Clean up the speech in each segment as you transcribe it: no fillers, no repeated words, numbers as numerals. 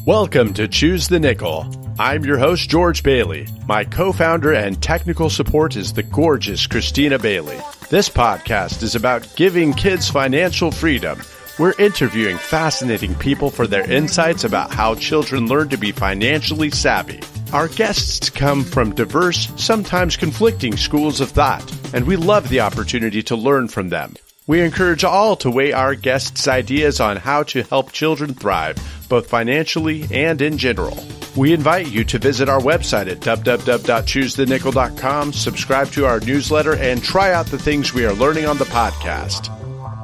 Welcome to Choose the Nickel. I'm your host, George Bailey. My co-founder and technical support is the gorgeous Christina Bailey. This podcast is about giving kids financial freedom. We're interviewing fascinating people for their insights about how children learn to be financially savvy. Our guests come from diverse, sometimes conflicting schools of thought, and we love the opportunity to learn from them. We encourage all to weigh our guests' ideas on how to help children thrive, both financially and in general. We invite you to visit our website at www.choosethenickel.com, subscribe to our newsletter, and try out the things we are learning on the podcast.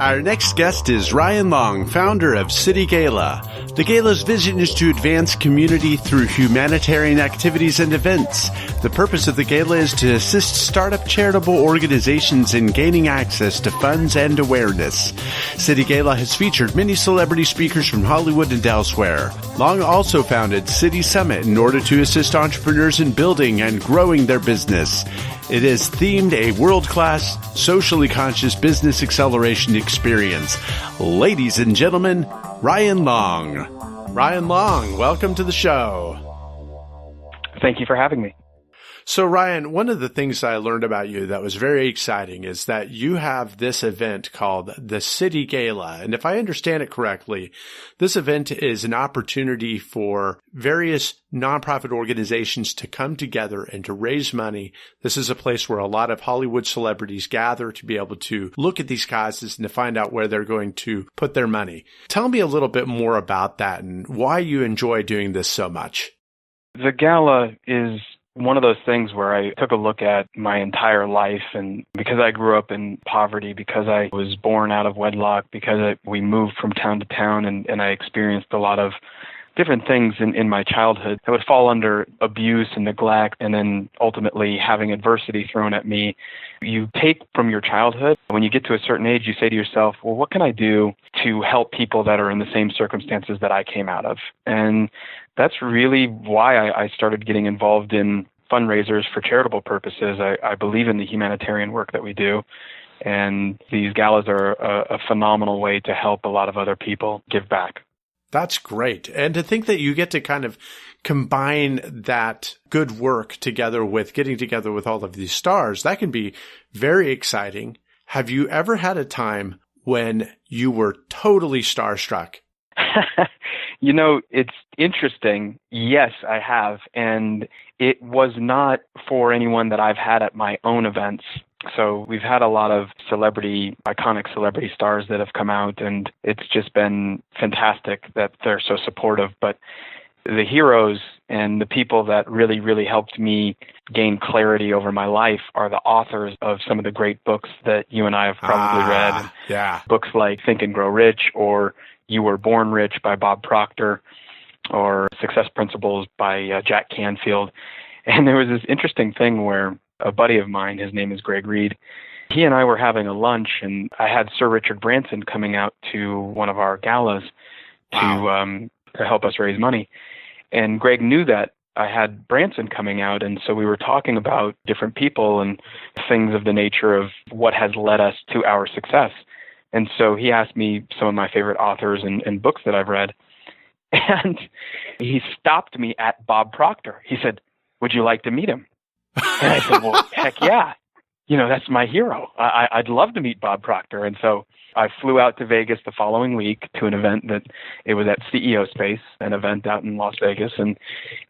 Our next guest is Ryan Long, founder of City Gala. The Gala's vision is to advance community through humanitarian activities and events. The purpose of the Gala is to assist startup charitable organizations in gaining access to funds and awareness. City Gala has featured many celebrity speakers from Hollywood and elsewhere. Long also founded City Summit in order to assist entrepreneurs in building and growing their business. It is themed a world-class, socially conscious business acceleration experience. Ladies and gentlemen, Ryan Long. Ryan Long, welcome to the show. Thank you for having me. So Ryan, one of the things I learned about you that was very exciting is that you have this event called the City Gala. And if I understand it correctly, this event is an opportunity for various nonprofit organizations to come together and to raise money. This is a place where a lot of Hollywood celebrities gather to be able to look at these causes and to find out where they're going to put their money. Tell me a little bit more about that and why you enjoy doing this so much. The gala is one of those things where I took a look at my entire life, and because I grew up in poverty, because I was born out of wedlock, because we moved from town to town, and I experienced a lot of different things in my childhood that would fall under abuse and neglect, and then ultimately having adversity thrown at me. You take from your childhood, when you get to a certain age, you say to yourself, well, what can I do to help people that are in the same circumstances that I came out of? And that's really why I started getting involved in fundraisers for charitable purposes. I believe in the humanitarian work that we do, and these galas are a phenomenal way to help a lot of other people give back. That's great. And to think that you get to kind of combine that good work together with getting together with all of these stars, that can be very exciting. Have you ever had a time when you were totally starstruck? You know, it's interesting. Yes, I have. And it was not for anyone that I've had at my own events. So we've had a lot of iconic celebrity stars that have come out, and it's just been fantastic that they're so supportive. But the heroes and the people that really, really helped me gain clarity over my life are the authors of some of the great books that you and I have probably read. Yeah. Books like Think and Grow Rich, or You Were Born Rich by Bob Proctor, or Success Principles by Jack Canfield. And there was this interesting thing where a buddy of mine, his name is Greg Reed, he and I were having a lunch, and I had Sir Richard Branson coming out to one of our galas to help us raise money. And Greg knew that I had Branson coming out, and so we were talking about different people and things of the nature of what has led us to our success. And so he asked me some of my favorite authors and books that I've read. And he stopped me at Bob Proctor. He said, "Would you like to meet him?" And I said, well, heck yeah. You know, that's my hero. I'd love to meet Bob Proctor. And so I flew out to Vegas the following week to an event that it was at CEO Space, an event out in Las Vegas. And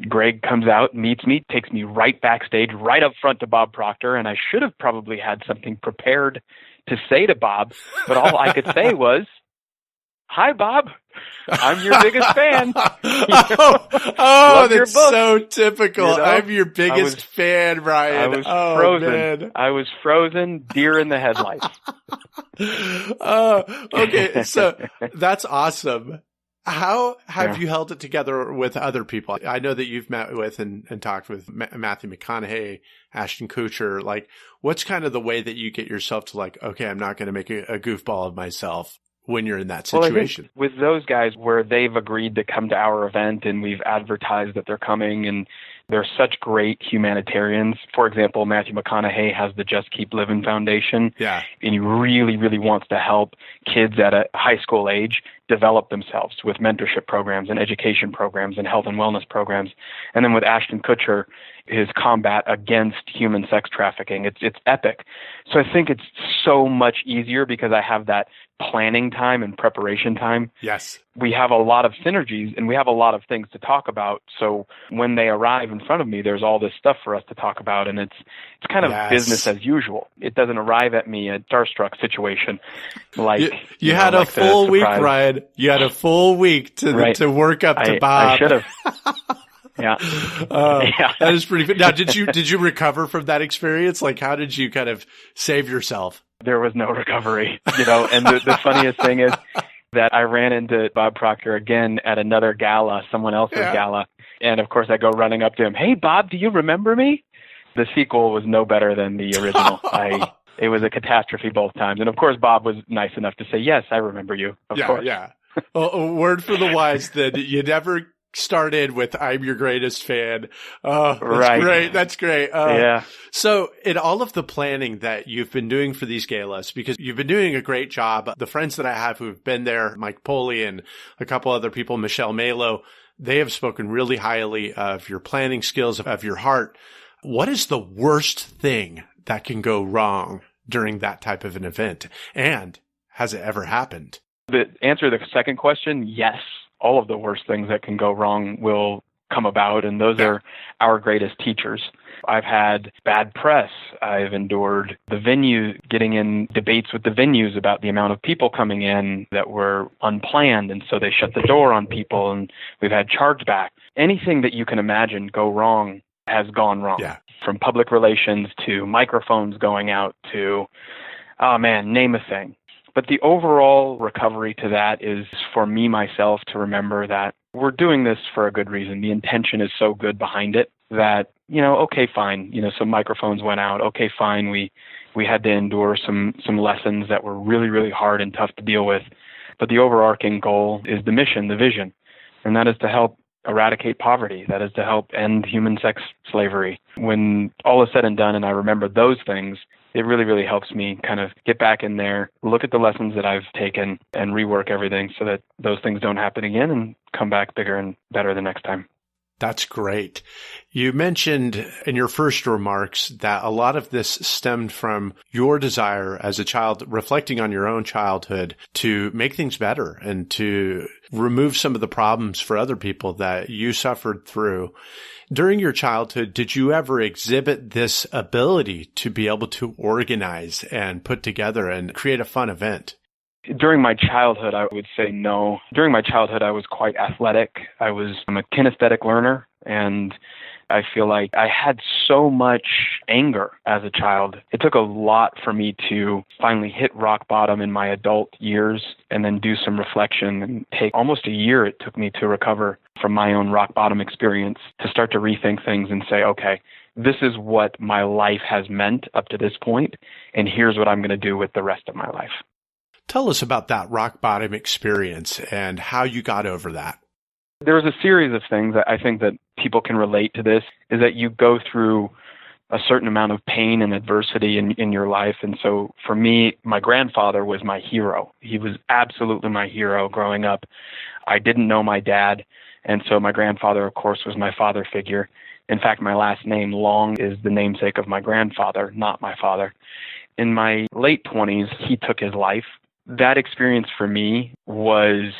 Greg comes out, meets me, takes me right backstage, right up front to Bob Proctor. And I should have probably had something prepared to say to Bob, but all I could say was, "Hi, Bob. I'm your biggest fan." That's so typical. You know? I'm your biggest fan, Ryan. I was frozen. Man. I was frozen, deer in the headlights. Okay. So that's awesome. How have you held it together with other people? I know that you've met with and talked with Matthew McConaughey, Ashton Kutcher. Like, what's kind of the way that you get yourself to like, okay, I'm not going to make a goofball of myself when you're in that situation? Well, I think with those guys, where they've agreed to come to our event and we've advertised that they're coming, and they're such great humanitarians. For example, Matthew McConaughey has the Just Keep Living Foundation. Yeah. And he really, really wants to help kids at a high school age. develop themselves with mentorship programs and education programs and health and wellness programs. And then with Ashton Kutcher, his combat against human sex trafficking, it's epic. So I think it's so much easier because I have that planning time and preparation time. Yes. We have a lot of synergies and we have a lot of things to talk about. So when they arrive in front of me, there's all this stuff for us to talk about, and it's kind of business as usual. It doesn't arrive at me a starstruck situation like you had a full week, Ryan. You had a full week to work up to Bob. I should have. Yeah. That is pretty good. Now, did you recover from that experience? Like, how did you kind of save yourself? There was no recovery, and the funniest thing is that I ran into Bob Proctor again at another gala, someone else's gala. And of course I go running up to him. Hey, Bob, do you remember me? The sequel was no better than the original. It was a catastrophe both times. And of course, Bob was nice enough to say, yes, I remember you. Of course. Yeah. Well, a word for the wise that you never started with "I'm your greatest fan." Oh, that's great. That's great. So in all of the planning that you've been doing for these galas, because you've been doing a great job, the friends that I have who've been there, Mike Poley and a couple other people, Michelle Malo, they have spoken really highly of your planning skills, of your heart. What is the worst thing that can go wrong during that type of an event? And has it ever happened? The answer to the second question, yes. All of the worst things that can go wrong will come about, and those are our greatest teachers. I've had bad press. I've endured the venue, getting in debates with the venues about the amount of people coming in that were unplanned, and so they shut the door on people, and we've had chargeback. Anything that you can imagine go wrong has gone wrong. Yeah. From public relations to microphones going out to, name a thing. But the overall recovery to that is for me, myself, to remember that we're doing this for a good reason. The intention is so good behind it that, okay, fine. Some microphones went out. Okay, fine. We had to endure some lessons that were really, really hard and tough to deal with. But the overarching goal is the mission, the vision, and that is to help eradicate poverty. That is to help end human sex slavery. When all is said and done and I remember those things, it really, really helps me kind of get back in there, look at the lessons that I've taken, and rework everything so that those things don't happen again and come back bigger and better the next time. That's great. You mentioned in your first remarks that a lot of this stemmed from your desire as a child, reflecting on your own childhood, to make things better and to remove some of the problems for other people that you suffered through. During your childhood, did you ever exhibit this ability to be able to organize and put together and create a fun event? During my childhood, I would say no. During my childhood, I was quite athletic. I'm a kinesthetic learner, and I feel like I had so much anger as a child. It took a lot for me to finally hit rock bottom in my adult years and then do some reflection and take almost a year it took me to recover from my own rock bottom experience, to start to rethink things and say, okay, this is what my life has meant up to this point, and here's what I'm going to do with the rest of my life. Tell us about that rock bottom experience and how you got over that. There was a series of things that I think that people can relate to this, is that you go through a certain amount of pain and adversity in your life. And so for me, my grandfather was my hero. He was absolutely my hero growing up. I didn't know my dad. And so my grandfather, of course, was my father figure. In fact, my last name, Long, is the namesake of my grandfather, not my father. In my late 20s, he took his life. That experience for me was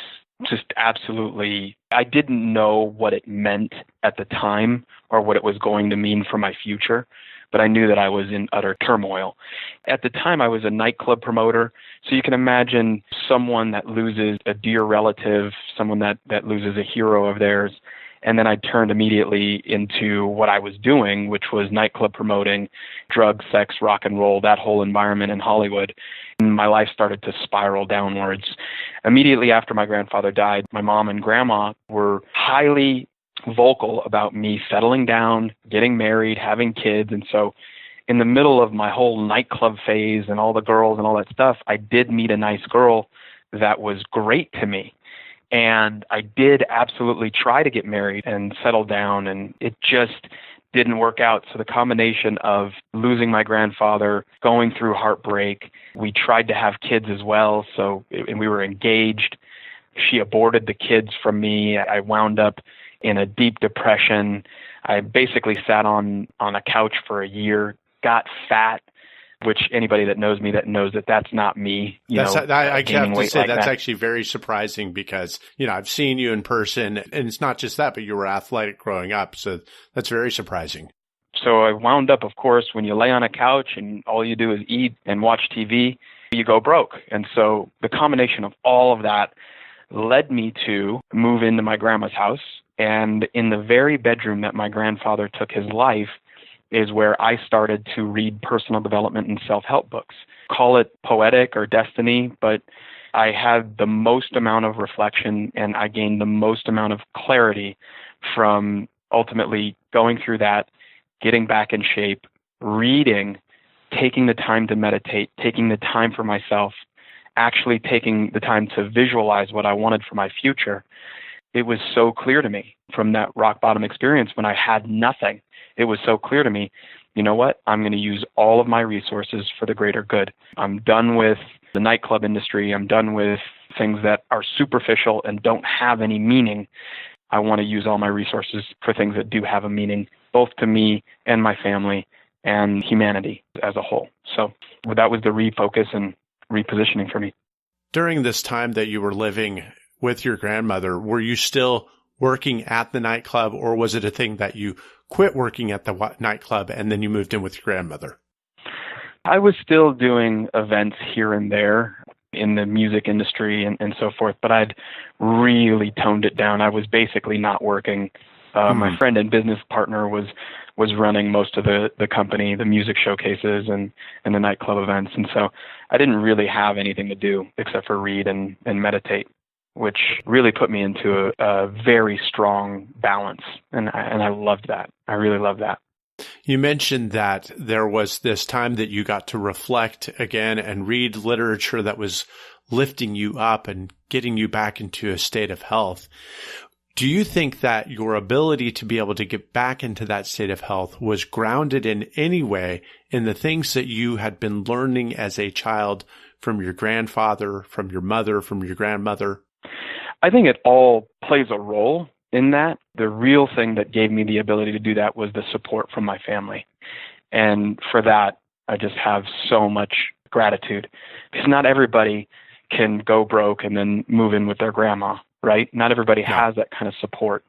just absolutely, I didn't know what it meant at the time or what it was going to mean for my future, but I knew that I was in utter turmoil. At the time, I was a nightclub promoter, so you can imagine someone that loses a dear relative, someone that loses a hero of theirs, and then I turned immediately into what I was doing, which was nightclub promoting, drugs, sex, rock and roll, that whole environment in Hollywood. And my life started to spiral downwards. Immediately after my grandfather died, my mom and grandma were highly vocal about me settling down, getting married, having kids. And so in the middle of my whole nightclub phase and all the girls and all that stuff, I did meet a nice girl that was great to me. And I did absolutely try to get married and settle down, and it just didn't work out. So the combination of losing my grandfather, going through heartbreak, we tried to have kids as well, and we were engaged. She aborted the kids from me. I wound up in a deep depression. I basically sat on a couch for a year, got fat, which anybody that knows me that knows that that's not me. I have to say like that's that. actually very surprising because, I've seen you in person, and it's not just that, but you were athletic growing up. So that's very surprising. So I wound up, of course, when you lay on a couch and all you do is eat and watch TV, you go broke. And so the combination of all of that led me to move into my grandma's house. And in the very bedroom that my grandfather took his life is where I started to read personal development and self-help books. Call it poetic or destiny, but I had the most amount of reflection and I gained the most amount of clarity from ultimately going through that, getting back in shape, reading, taking the time to meditate, taking the time for myself, actually taking the time to visualize what I wanted for my future. It was so clear to me from that rock bottom experience when I had nothing. It was so clear to me, you know what? I'm going to use all of my resources for the greater good. I'm done with the nightclub industry. I'm done with things that are superficial and don't have any meaning. I want to use all my resources for things that do have a meaning, both to me and my family and humanity as a whole. So that was the refocus and repositioning for me. During this time that you were living with your grandmother, were you still working at the nightclub, or was it a thing that you quit working at the nightclub and then you moved in with your grandmother? I was still doing events here and there in the music industry and so forth, but I'd really toned it down. I was basically not working. My friend and business partner was running most of the company, the music showcases and the nightclub events. And so I didn't really have anything to do except for read and meditate, which really put me into a very strong balance. And I loved that. I really loved that. You mentioned that there was this time that you got to reflect again and read literature that was lifting you up and getting you back into a state of health. Do you think that your ability to be able to get back into that state of health was grounded in any way in the things that you had been learning as a child from your grandfather, from your mother, from your grandmother? I think it all plays a role in that. The real thing that gave me the ability to do that was the support from my family. And for that, I just have so much gratitude, because not everybody can go broke and then move in with their grandma, right? Not everybody has that kind of support.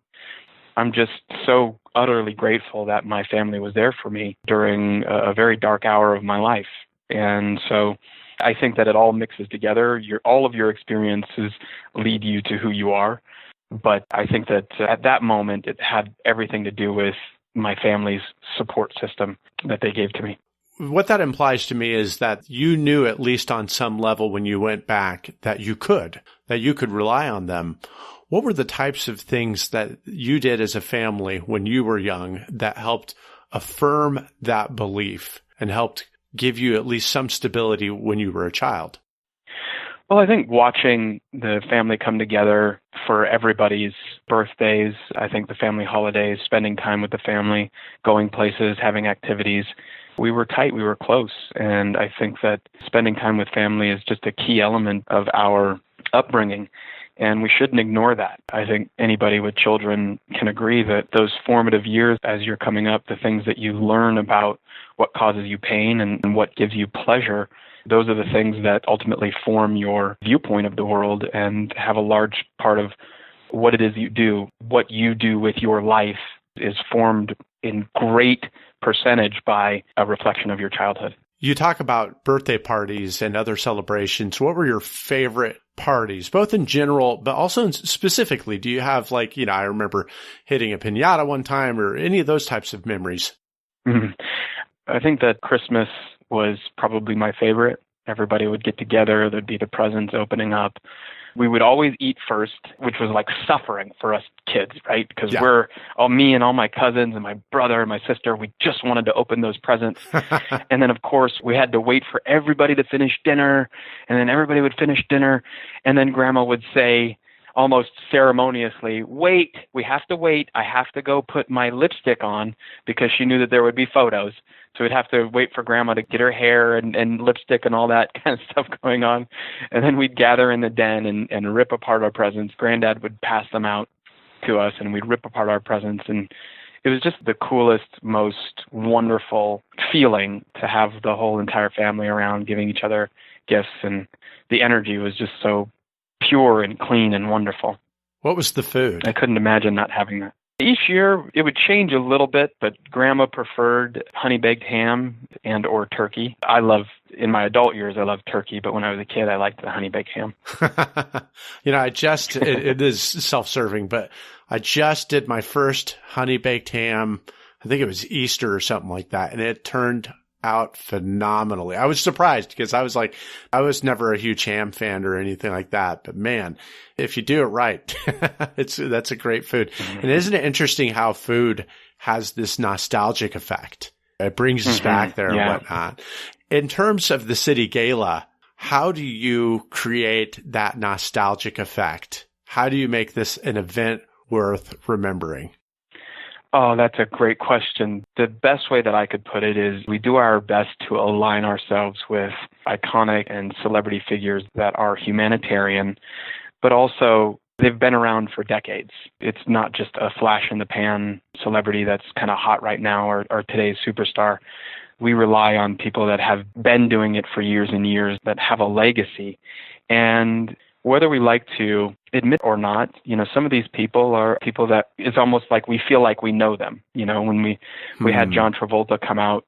I'm just so utterly grateful that my family was there for me during a very dark hour of my life. And so I think that it all mixes together. All of your experiences lead you to who you are. But I think that at that moment, it had everything to do with my family's support system that they gave to me. What that implies to me is that you knew, at least on some level when you went back, that you could rely on them. What were the types of things that you did as a family when you were young that helped affirm that belief and helped give you at least some stability when you were a child? Well, I think watching the family come together for everybody's birthdays, I think the family holidays, spending time with the family, going places, having activities, we were tight, we were close. And I think that spending time with family is just a key element of our upbringing. And we shouldn't ignore that. I think anybody with children can agree that those formative years as you're coming up, the things that you learn about what causes you pain and what gives you pleasure, those are the things that ultimately form your viewpoint of the world and have a large part of what it is you do. What you do with your life is formed in great percentage by a reflection of your childhood. You talk about birthday parties and other celebrations. What were your favorite parties, both in general, but also specifically? Do you have I remember hitting a piñata one time or any of those types of memories? Mm-hmm. I think that Christmas was probably my favorite. Everybody would get together. There'd be the presents opening up. We would always eat first, which was like suffering for us kids, right? Because me and all my cousins and my brother and my sister, we just wanted to open those presents. And then, of course, we had to wait for everybody to finish dinner. And then everybody would finish dinner. And then Grandma would say, almost ceremoniously, wait, we have to wait. I have to go put my lipstick on, because she knew that there would be photos. So we'd have to wait for Grandma to get her hair and lipstick and all that kind of stuff going on. And then we'd gather in the den and rip apart our presents. Granddad would pass them out to us, and we'd rip apart our presents. And it was just the coolest, most wonderful feeling to have the whole entire family around giving each other gifts. And the energy was just so pure and clean and wonderful. What was the food? I couldn't imagine not having that. Each year it would change a little bit, but Grandma preferred honey baked ham and or turkey. In my adult years, I loved turkey, but when I was a kid, I liked the honey baked ham. It is self-serving, but I just did my first honey baked ham. I think it was Easter or something like that. And it turned out phenomenally. I was surprised because I was never a huge ham fan or anything like that. But man, if you do it right, that's a great food. Mm-hmm. And isn't it interesting how food has this nostalgic effect? It brings us back there and whatnot. In terms of the City Gala, how do you create that nostalgic effect? How do you make this an event worth remembering? Oh, that's a great question. The best way that I could put it is we do our best to align ourselves with iconic and celebrity figures that are humanitarian, but also they've been around for decades. It's not just a flash in the pan celebrity that's kind of hot right now or today's superstar. We rely on people that have been doing it for years and years, that have a legacy. And whether we like to admit or not, some of these people are people that it's almost like we feel like we know them. When we had John Travolta come out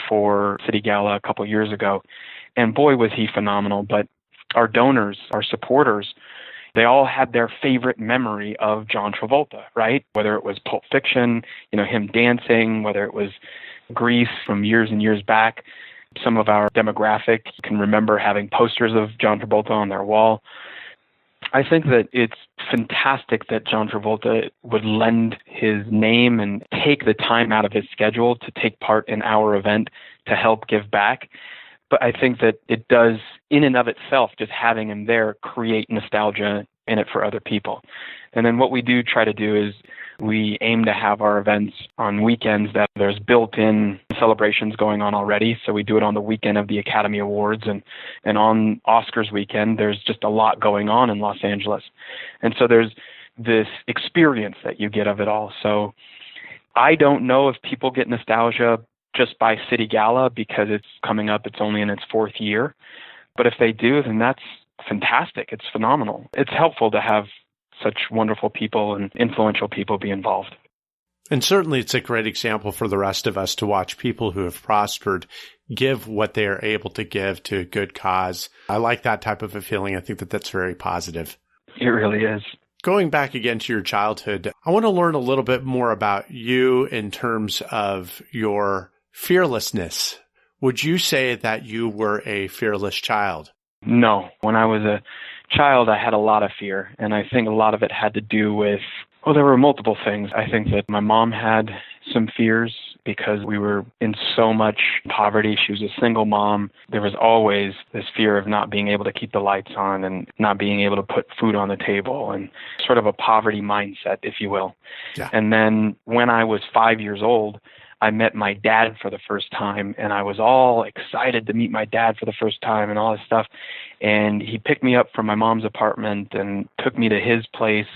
for City Gala a couple years ago, and boy, was he phenomenal. But our donors, our supporters, they all had their favorite memory of John Travolta, right? Whether it was Pulp Fiction, him dancing, whether it was Grease from years and years back. Some of our demographic can remember having posters of John Travolta on their wall. I think that it's fantastic that John Travolta would lend his name and take the time out of his schedule to take part in our event to help give back. But I think that it does, in and of itself, just having him there, create nostalgia in it for other people. And then what we do try to do is we aim to have our events on weekends that there's built-in celebrations going on already. So we do it on the weekend of the Academy Awards, and on Oscars weekend, there's just a lot going on in Los Angeles. And so there's this experience that you get of it all. So I don't know if people get nostalgia just by City Gala because it's coming up, it's only in its fourth year. But if they do, then that's fantastic. It's phenomenal. It's helpful to have such wonderful people and influential people be involved. And certainly it's a great example for the rest of us to watch people who have prospered give what they are able to give to a good cause. I like that type of a feeling. I think that that's very positive. It really is. Going back again to your childhood, I want to learn a little bit more about you in terms of your fearlessness. Would you say that you were a fearless child? No. When I was a child, I had a lot of fear, and I think a lot of it had to do with, there were multiple things. I think that my mom had some fears because we were in so much poverty. She was a single mom. There was always this fear of not being able to keep the lights on and not being able to put food on the table, and sort of a poverty mindset, if you will. Yeah. And then when I was 5 years old, I met my dad for the first time, and I was all excited to meet my dad for the first time and all this stuff. And he picked me up from my mom's apartment and took me to his place,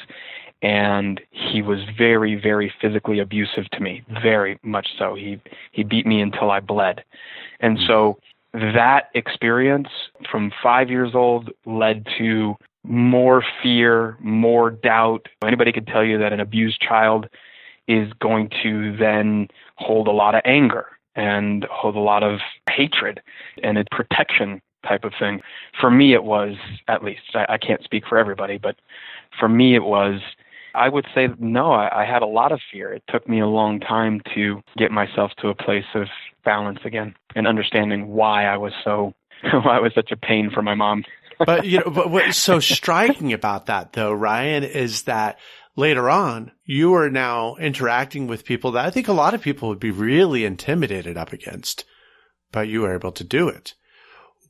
and he was very, very physically abusive to me, very much so. He beat me until I bled. And so that experience from 5 years old led to more fear, more doubt. Anybody could tell you that an abused child is going to then hold a lot of anger and hold a lot of hatred and a protection type of thing. For me, it was, at least, I can't speak for everybody, but for me, it was, I would say, no, I had a lot of fear. It took me a long time to get myself to a place of balance again and understanding why I was such a pain for my mom. But what's so striking about that, though, Ryan, is that later on, you are now interacting with people that I think a lot of people would be really intimidated up against, but you were able to do it.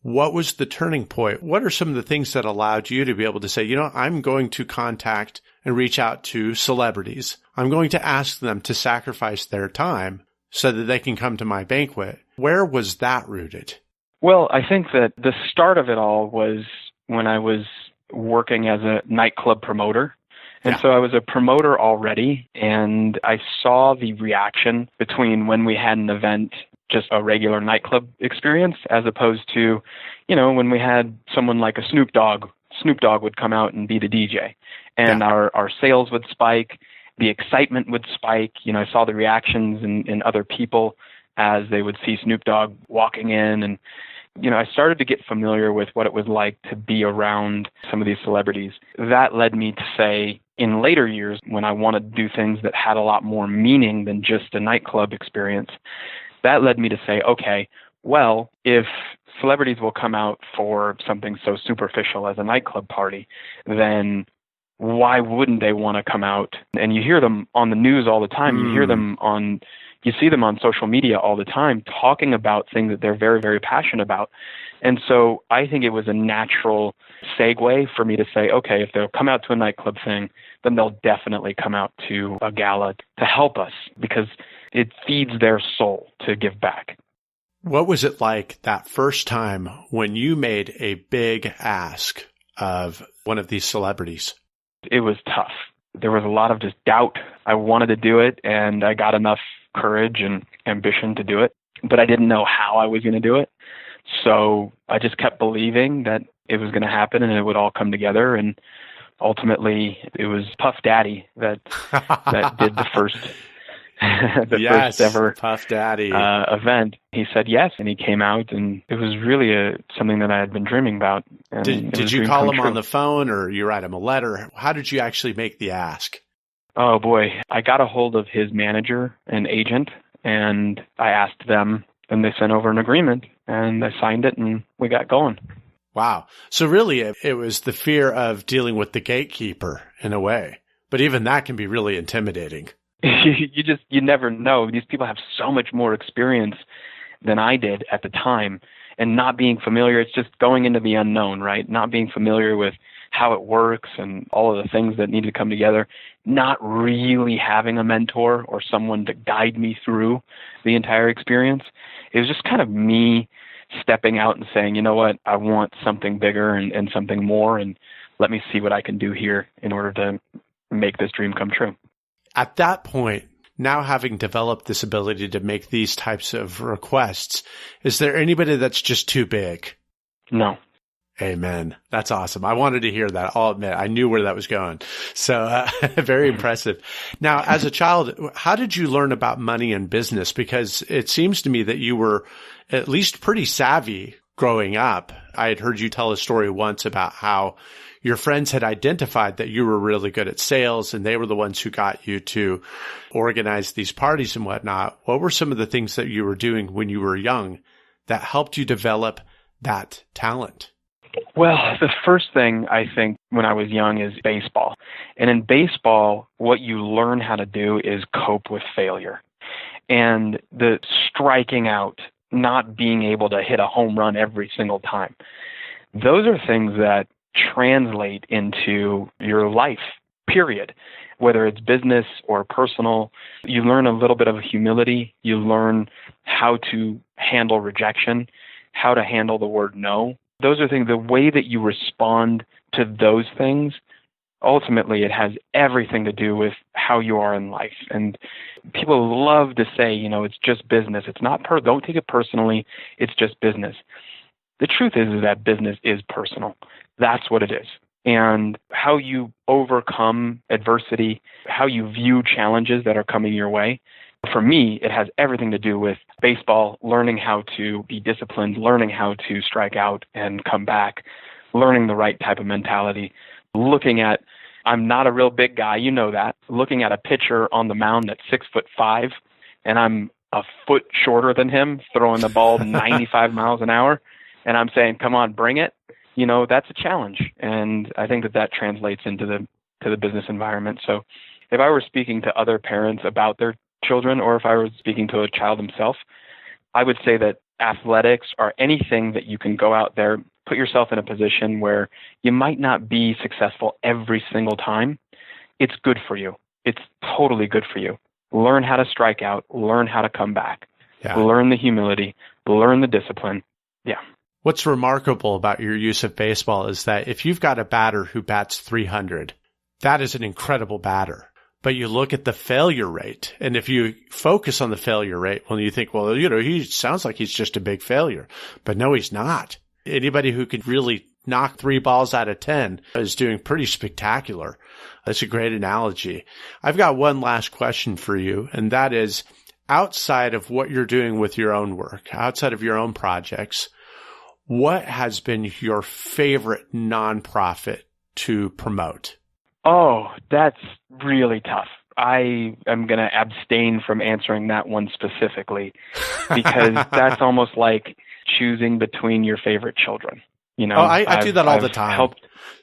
What was the turning point? What are some of the things that allowed you to be able to say, I'm going to contact and reach out to celebrities. I'm going to ask them to sacrifice their time so that they can come to my banquet. Where was that rooted? Well, I think that the start of it all was when I was working as a nightclub promoter. And so I was a promoter already, and I saw the reaction between when we had an event, just a regular nightclub experience, as opposed to, when we had someone like a Snoop Dogg. Snoop Dogg would come out and be the DJ, and our sales would spike, the excitement would spike. I saw the reactions in other people as they would see Snoop Dogg walking in, and I started to get familiar with what it was like to be around some of these celebrities. That led me to say, in later years, when I wanted to do things that had a lot more meaning than just a nightclub experience, that led me to say, okay, well, if celebrities will come out for something so superficial as a nightclub party, then why wouldn't they want to come out? And you hear them on the news all the time. You see them on social media all the time talking about things that they're very, very passionate about. And so I think it was a natural segue for me to say, okay, if they'll come out to a nightclub thing, then they'll definitely come out to a gala to help us, because it feeds their soul to give back. What was it like that first time when you made a big ask of one of these celebrities? It was tough. There was a lot of just doubt. I wanted to do it, and I got enough courage and ambition to do it, but I didn't know how I was going to do it. So I just kept believing that it was going to happen and it would all come together. And ultimately, it was Puff Daddy that did the first first ever Puff Daddy event. He said yes, and he came out, and it was really something that I had been dreaming about. And did you call him on the phone, or you write him a letter? How did you actually make the ask? Oh boy, I got a hold of his manager and agent, and I asked them, and they sent over an agreement, and I signed it, and we got going. Wow. So really, it was the fear of dealing with the gatekeeper in a way, but even that can be really intimidating. You never know. These people have so much more experience than I did at the time, and not being familiar, it's just going into the unknown, right? Not being familiar with how it works and all of the things that need to come together, not really having a mentor or someone to guide me through the entire experience. It was just kind of me stepping out and saying, you know what, I want something bigger and something more, and let me see what I can do here in order to make this dream come true. At that point, now having developed this ability to make these types of requests, is there anybody that's just too big? No. Amen. That's awesome. I wanted to hear that. I'll admit, I knew where that was going. So very impressive. Now, as a child, how did you learn about money and business? Because it seems to me that you were at least pretty savvy growing up. I had heard you tell a story once about how your friends had identified that you were really good at sales, and they were the ones who got you to organize these parties and whatnot. What were some of the things that you were doing when you were young that helped you develop that talent? Well, the first thing I think when I was young is baseball. And in baseball, what you learn how to do is cope with failure. And the striking out, not being able to hit a home run every single time, those are things that translate into your life, period. Whether it's business or personal, you learn a little bit of humility. You learn how to handle rejection, how to handle the word no. Those are things, the way that you respond to those things, ultimately it has everything to do with how you are in life. And people love to say, it's just business. It's not, don't take it personally. It's just business. The truth is that business is personal. That's what it is. And how you overcome adversity, how you view challenges that are coming your way, for me, it has everything to do with baseball, learning how to be disciplined, learning how to strike out and come back, learning the right type of mentality, looking at, I'm not a real big guy, you know that, looking at a pitcher on the mound that's 6'5", and I'm a foot shorter than him, throwing the ball 95 miles an hour, and I'm saying, come on, bring it. That's a challenge. And I think that translates into the business environment. So if I were speaking to other parents about their children, or if I was speaking to a child himself, I would say that athletics or anything that you can go out there, put yourself in a position where you might not be successful every single time. It's good for you. It's totally good for you. Learn how to strike out, learn how to come back, learn the humility, learn the discipline. Yeah. What's remarkable about your use of baseball is that if you've got a batter who bats 300, that is an incredible batter. But you look at the failure rate, and if you focus on the failure rate, well, you think, well, he sounds like he's just a big failure. But no, he's not. Anybody who can really knock 3 balls out of 10 is doing pretty spectacular. That's a great analogy. I've got one last question for you, and that is, outside of what you're doing with your own work, outside of your own projects, what has been your favorite nonprofit to promote? Oh, that's really tough. I am going to abstain from answering that one specifically because that's almost like choosing between your favorite children. You know, I do that all the time.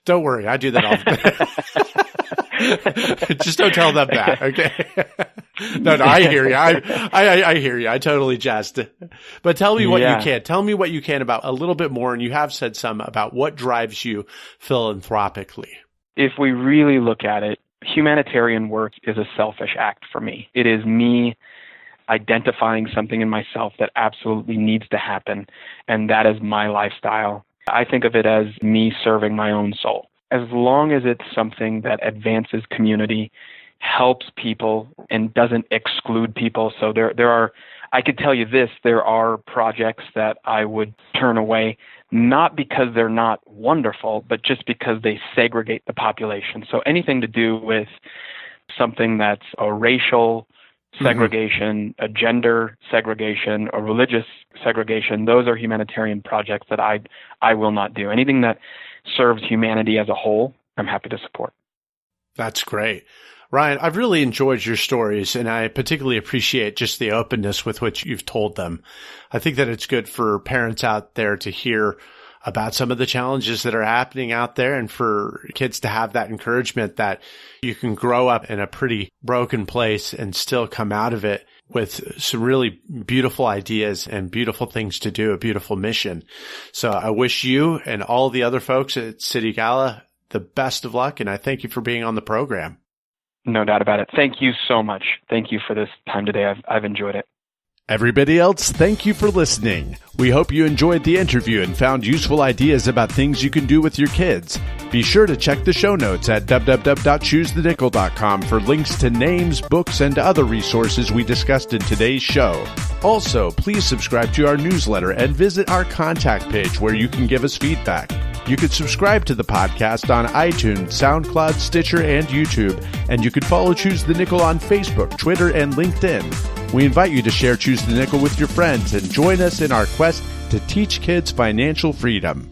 Don't worry, I do that all the time. Just don't tell them that, okay? No, I hear you. I hear you. I totally jest. But tell me what you can. Tell me what you can about a little bit more, and you have said some about what drives you philanthropically. If we really look at it, humanitarian work is a selfish act for me. It is me identifying something in myself that absolutely needs to happen, and that is my lifestyle. I think of it as me serving my own soul. As long as it's something that advances community, helps people, and doesn't exclude people. So there are, I could tell you this, there are projects that I would turn away, not because they're not wonderful, but just because they segregate the population. So anything to do with something that's a racial segregation, a gender segregation, a religious segregation, those are humanitarian projects that I will not do. Anything that serves humanity as a whole, I'm happy to support. That's great. Ryan, I've really enjoyed your stories, and I particularly appreciate just the openness with which you've told them. I think that it's good for parents out there to hear about some of the challenges that are happening out there, and for kids to have that encouragement that you can grow up in a pretty broken place and still come out of it with some really beautiful ideas and beautiful things to do, a beautiful mission. So I wish you and all the other folks at City Gala the best of luck, and I thank you for being on the program. No doubt about it. Thank you so much. Thank you for this time today. I've enjoyed it. Everybody else, thank you for listening. We hope you enjoyed the interview and found useful ideas about things you can do with your kids. Be sure to check the show notes at www.choosethenickel.com for links to names, books, and other resources we discussed in today's show. Also, please subscribe to our newsletter and visit our contact page where you can give us feedback. You can subscribe to the podcast on iTunes, SoundCloud, Stitcher, and YouTube, and you can follow Choose the Nickel on Facebook, Twitter, and LinkedIn. We invite you to share Choose the Nickel with your friends and join us in our quest to teach kids financial freedom.